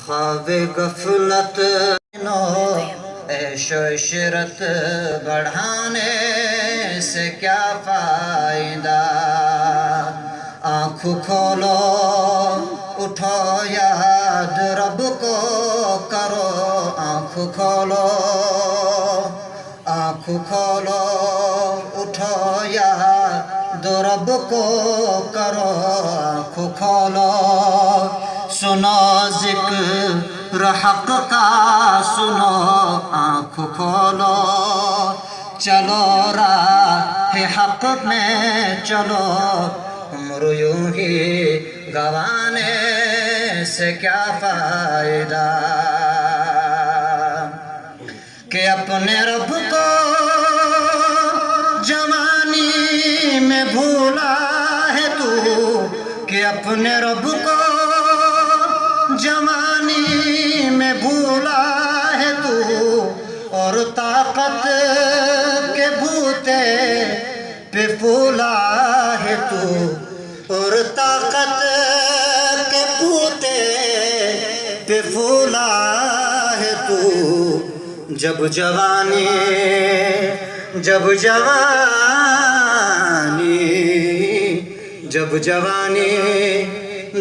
خواب غفلت عیش و عشرت بڑھانے سے کیا فائدہ؟ آنکھ کھولو اٹھو یاد رب کو کرو، آنکھ کھولو اٹھو یاد رب کو کرو، آنکھ کھولو سنو ذکر حق کا سنو، آنکھ کھولو چلو راہ حق میں چلو، عمر یوں ہی گنوانے سے کیا فائدہ؟ کہ اپنے رب کو جوانی میں بھولا ہے تو، کہ اپنے رب کو جوانی میں بھولا ہے تو، اور طاقت کے بھوتے پہ پھولا ہے تو، اور طاقت کے بھوتے پہ پھولا ہے تو، جب جوانی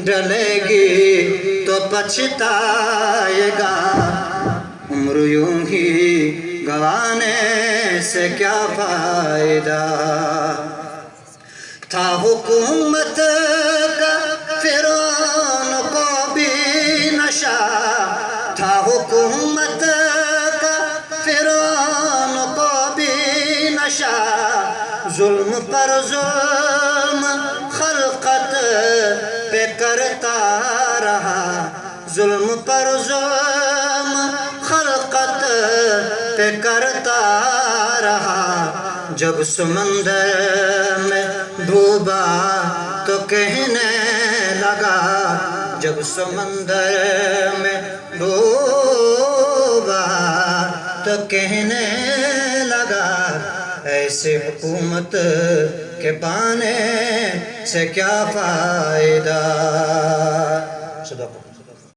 ڈلے گی تو پچھتائے گا، عمر یوں ہی گنوانے سے کیا فائدہ؟ تھا حکومت کا فرعون کو بھی نشہ، تھا حکومت کا فرعون کو بھی نشہ، ظلم پر ظلم خلقت پہ کرتا رہا، ظلم پر ظلم خلقت پہ کرتا رہا، جب سمندر میں ڈوبا تو کہنے لگا، جب سمندر میں ڈوبا تو کہنے لگا، ایسے حکومت کے پانے سے کیا فائدہ؟ صدق